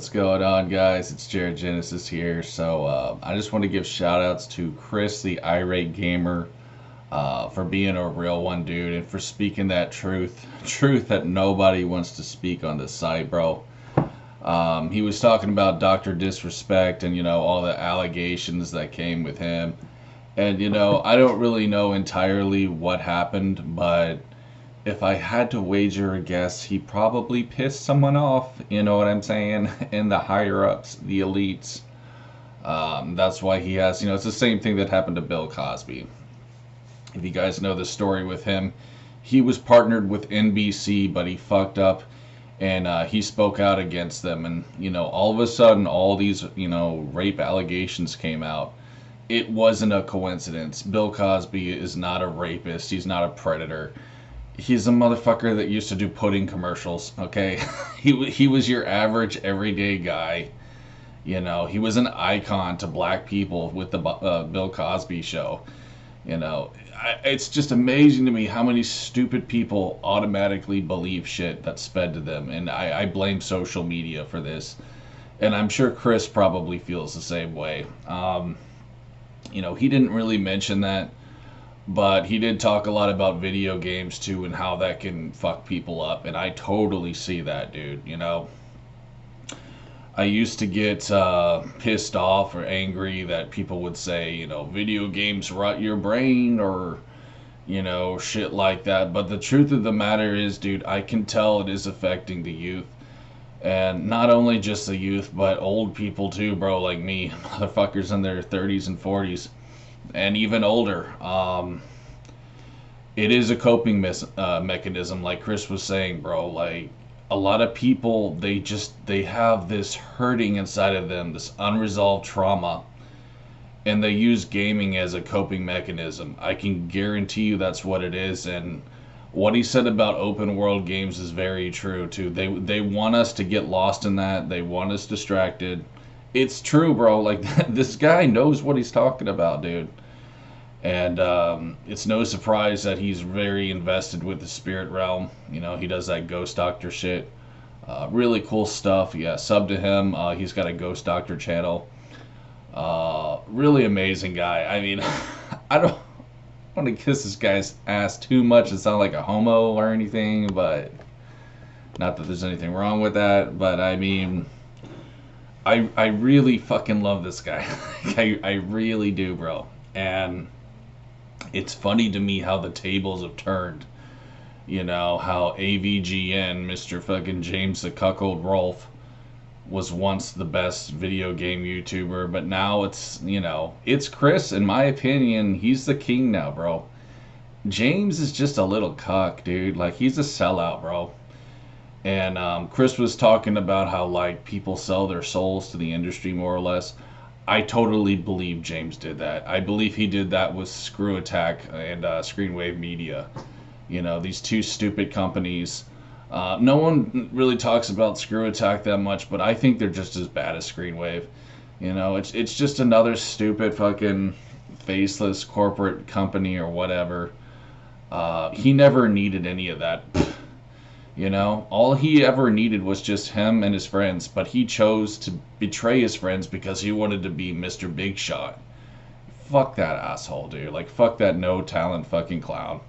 What's going on, guys? It's Jared Genesis here. I just want to give shout outs to Chris, the Irate Gamer, for being a real one, dude, and for speaking that truth that nobody wants to speak on this site, bro. He was talking about Dr. Disrespect and, all the allegations that came with him. And, I don't really know entirely what happened, but if I had to wager a guess, he probably pissed someone off, you know what I'm saying? In the higher ups, the elites. That's why he has, it's the same thing that happened to Bill Cosby. If you guys know the story with him, he was partnered with NBC, but he fucked up and he spoke out against them. And, all of a sudden, all these, rape allegations came out. It wasn't a coincidence. Bill Cosby is not a rapist, he's not a predator. He's a motherfucker that used to do pudding commercials, okay? He was your average everyday guy. He was an icon to black people with the Bill Cosby show. It's just amazing to me how many stupid people automatically believe shit that's fed to them. And I blame social media for this. And I'm sure Chris probably feels the same way. He didn't really mention that. But he did talk a lot about video games too and how that can fuck people up. And I totally see that, dude. I used to get pissed off or angry that people would say, video games rot your brain or, shit like that. But the truth of the matter is, dude, I can tell it is affecting the youth. And not only just the youth, but old people too, bro, like me. Motherfuckers in their 30s and 40s. And even older. It is a coping mechanism, like Chris was saying, bro. Like, a lot of people, they have this hurting inside of them, this unresolved trauma, and they use gaming as a coping mechanism. I can guarantee you that's what it is. And what he said about open world games is very true too. They want us to get lost in that. They want us distracted. It's true, bro. Like, this guy knows what he's talking about, dude. And it's no surprise that he's very invested with the spirit realm. He does that ghost doctor shit. Really cool stuff. Yeah, sub to him. He's got a ghost doctor channel. Really amazing guy. I mean, I don't want to kiss this guy's ass too much and sound like a homo or anything, but not that there's anything wrong with that. But I mean, I really fucking love this guy. I really do, bro. And it's funny to me how the tables have turned. How AVGN, Mr. fucking James the Cuckold Rolf, was once the best video game YouTuber, but now it's Chris. In my opinion, he's the king now, bro. James is just a little cuck, dude. Like, he's a sellout, bro. And Chris was talking about how, like, people sell their souls to the industry, more or less. I totally believe James did that. I believe he did that with Screw Attack and Screenwave Media. These two stupid companies. No one really talks about Screw Attack that much, but I think they're just as bad as Screenwave. It's just another stupid fucking faceless corporate company or whatever. He never needed any of that. All he ever needed was just him and his friends, but he chose to betray his friends because he wanted to be Mr. Big Shot. Fuck that asshole, dude. Like, fuck that no talent fucking clown.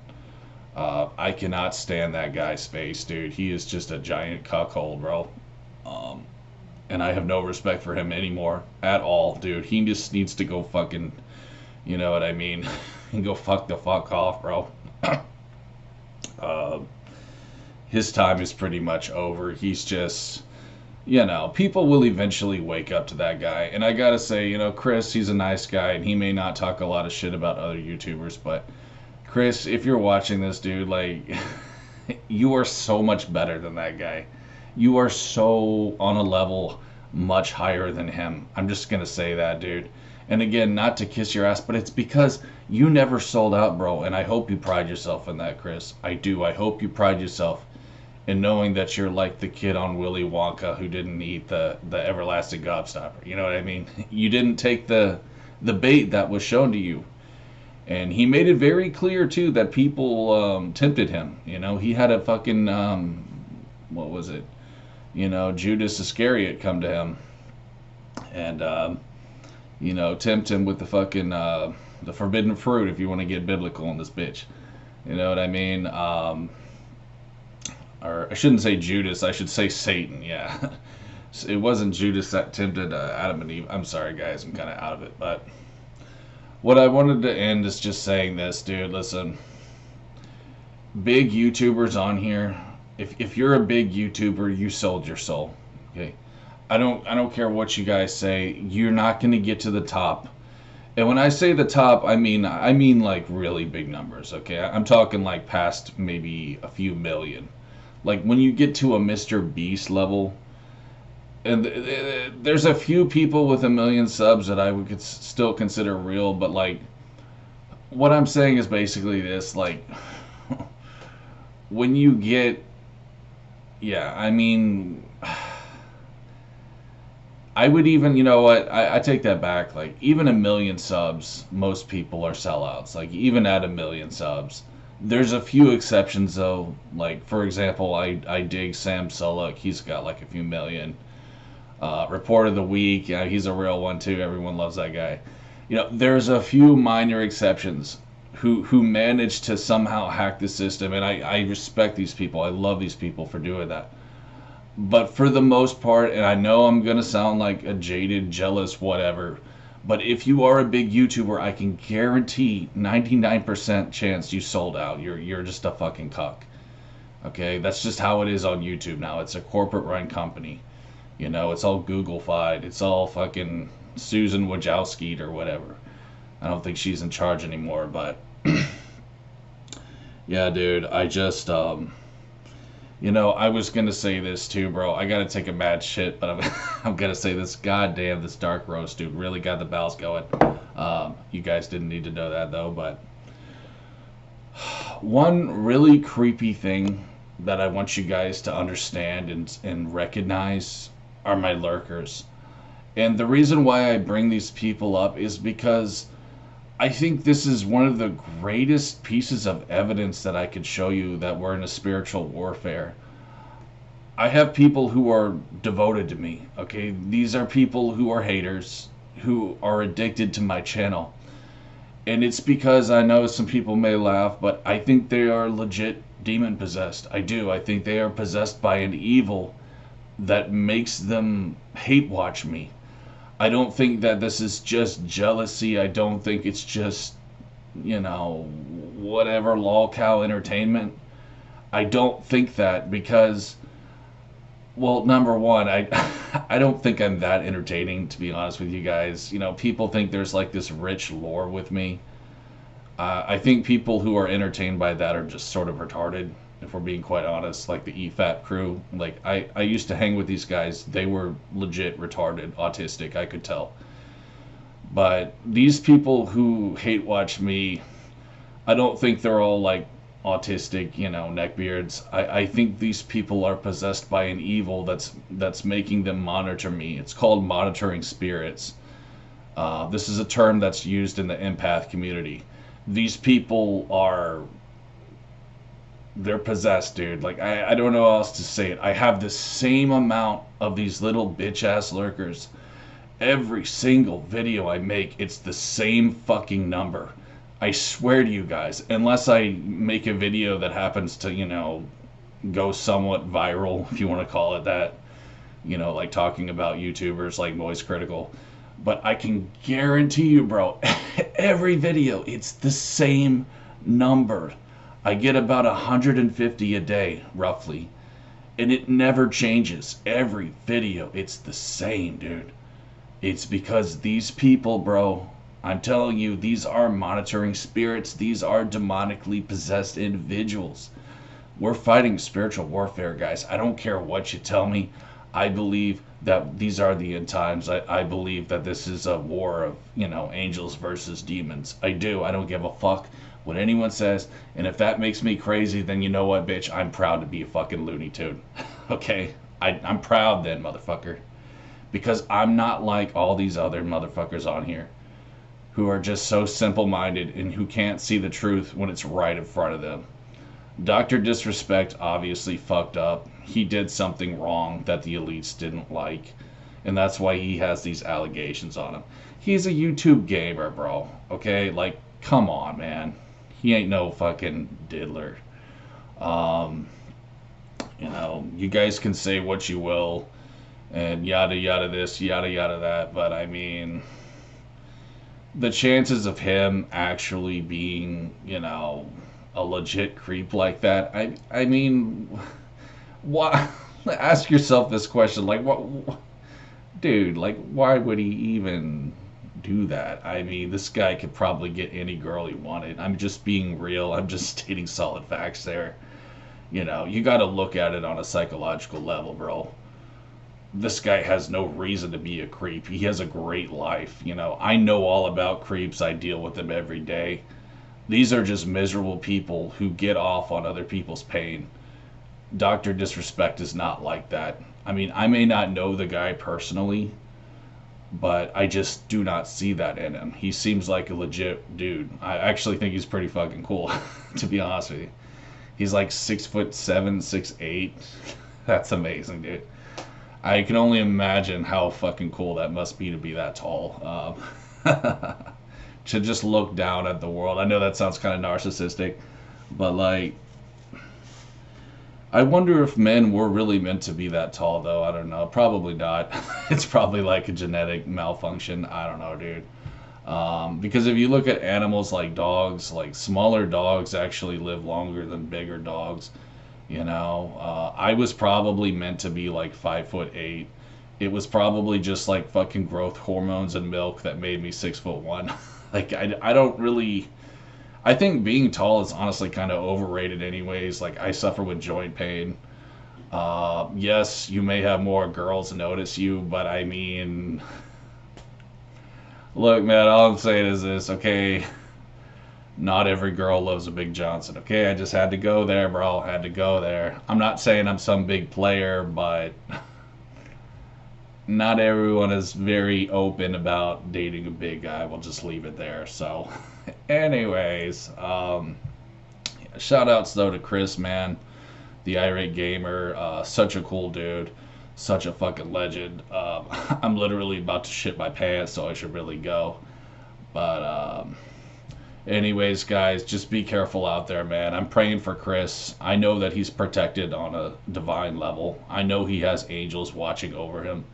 I cannot stand that guy's face, dude. He is just a giant cuckold, bro. And I have no respect for him anymore at all, dude. He just needs to go fucking, you know what I mean? And go fuck the fuck off, bro. His time is pretty much over. He's just, people will eventually wake up to that guy. And I gotta say, Chris, he's a nice guy, and he may not talk a lot of shit about other YouTubers, but Chris, if you're watching this, dude, like, you are so much better than that guy. You are so on a level much higher than him. I'm just gonna say that, dude. And again, not to kiss your ass, but it's because you never sold out, bro. And I hope you pride yourself in that, Chris. I do. I hope you pride yourself in knowing that you're like the kid on Willy Wonka who didn't eat the everlasting gobstopper. You know what I mean? You didn't take the bait that was shown to you. And he made it very clear, too, that people tempted him. He had a fucking, what was it? Judas Iscariot come to him and, tempt him with the fucking, the forbidden fruit, if you want to get biblical in this bitch. You know what I mean? Or I shouldn't say Judas, I should say Satan, yeah. It wasn't Judas that tempted Adam and Eve. I'm sorry, guys, I'm kind of out of it. But what I wanted to end is just saying this, dude. Listen, big YouTubers on here, if you're a big YouTuber, you sold your soul. Okay, I don't care what you guys say. You're not going to get to the top. And when I say the top, I mean like really big numbers. Okay, I'm talking like past maybe a few million. Like when you get to a Mr. Beast level, and there's a few people with 1 million subs that I would still consider real, but like what I'm saying is basically this, like when you get, yeah, I mean, I would even, you know what, I take that back, like even 1 million subs, most people are sellouts, like even at 1 million subs. There's a few exceptions though, like for example, I dig Sam Sulek, he's got like a few million. Report of the week, yeah, he's a real one too. Everyone loves that guy. There's a few minor exceptions who manage to somehow hack the system, and I respect these people. I love these people for doing that. But for the most part, and I know I'm gonna sound like a jaded, jealous, whatever, but if you are a big YouTuber, I can guarantee 99% chance you sold out. You're just a fucking cuck. Okay, that's just how it is on YouTube now. It's a corporate-run company. It's all Google-fied. It's all fucking Susan Wojcicki or whatever. I don't think she's in charge anymore, but yeah, dude, I just, I was gonna say this too, bro. I gotta take a mad shit, but I'm gonna say this. Goddamn, this dark roast, dude, really got the bowels going. You guys didn't need to know that though, but one really creepy thing that I want you guys to understand and recognize are my lurkers. And the reason why I bring these people up is because I think this is one of the greatest pieces of evidence that I could show you that we're in a spiritual warfare. I have people who are devoted to me, okay? These are people who are haters, who are addicted to my channel. And it's because I know some people may laugh, but I think they are legit demon possessed. I do. I think they are possessed by an evil that makes them hate watch me. I don't think that this is just jealousy. I don't think it's just, whatever lol-cow entertainment. I don't think that because, well, number one, I don't think I'm that entertaining, to be honest with you guys. People think there's like this rich lore with me. I think people who are entertained by that are just sort of retarded, if we're being quite honest, like the EFAP crew. Like, I used to hang with these guys. They were legit retarded, autistic, I could tell. But these people who hate watch me, I don't think they're all like autistic, neckbeards. I think these people are possessed by an evil that's making them monitor me. It's called monitoring spirits. This is a term that's used in the empath community. These people they're possessed, dude. Like, I don't know how else to say it. I have the same amount of these little bitch-ass lurkers. Every single video I make, it's the same fucking number. I swear to you guys, unless I make a video that happens to, go somewhat viral, if you want to call it that. Like talking about YouTubers like Voice Critical. But I can guarantee you, bro, every video, it's the same number. I get about 150 a day, roughly. And it never changes. Every video, it's the same, dude. It's because these people, bro, I'm telling you, these are monitoring spirits. These are demonically possessed individuals. We're fighting spiritual warfare, guys. I don't care what you tell me. I believe that these are the end times. I believe that this is a war of, angels versus demons. I do. I don't give a fuck what anyone says. And if that makes me crazy, then you know what, bitch? I'm proud to be a fucking Looney Tune. Okay? I'm proud then, motherfucker. Because I'm not like all these other motherfuckers on here who are just so simple-minded and who can't see the truth when it's right in front of them. Dr. Disrespect obviously fucked up. he did something wrong that the elites didn't like, and that's why he has these allegations on him. He's a YouTube gamer, bro. Okay, like, come on, man. He ain't no fucking diddler. Um, you guys can say what you will, and yada yada this, yada yada that, but I mean, the chances of him actually being, a legit creep like that, I mean, why? Ask yourself this question, like, what, dude? Like, why would he even do that? I mean, this guy could probably get any girl he wanted. I'm just being real. I'm just stating solid facts there. You got to look at it on a psychological level, bro. This guy has no reason to be a creep. He has a great life. I know all about creeps. I deal with them every day. These are just miserable people who get off on other people's pain. Dr. Disrespect is not like that. I mean, I may not know the guy personally, but I just do not see that in him. He seems like a legit dude. I actually think he's pretty fucking cool, to be honest with you. He's like 6'7", 6'8". That's amazing, dude. I can only imagine how fucking cool that must be to be that tall. To just look down at the world. I know that sounds kind of narcissistic, but like, I wonder if men were really meant to be that tall, though. I don't know. Probably not. It's probably like a genetic malfunction. I don't know, dude. Because if you look at animals like dogs, like smaller dogs actually live longer than bigger dogs. I was probably meant to be like 5'8". It was probably just like fucking growth hormones and milk that made me 6'1". Like I don't really. I think being tall is honestly kind of overrated, anyways. Like I suffer with joint pain. Yes, you may have more girls notice you, but I mean, look, man. All I'm saying is this, okay? Not every girl loves a Big Johnson, okay? I just had to go there, bro. Had to go there. I'm not saying I'm some big player, but not everyone is very open about dating a big guy. We'll just leave it there. So, anyways, shout outs though to Chris, man, the Irate gamer. Such a cool dude. Such a fucking legend. I'm literally about to shit my pants, so I should really go. But, anyways, guys, just be careful out there, man. I'm praying for Chris. I know that he's protected on a divine level. I know he has angels watching over him.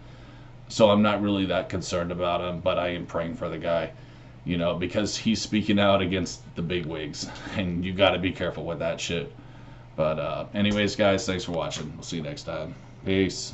So I'm not really that concerned about him, but I am praying for the guy, because he's speaking out against the big wigs, and you got to be careful with that shit. But anyways, guys, thanks for watching. We'll see you next time. Peace.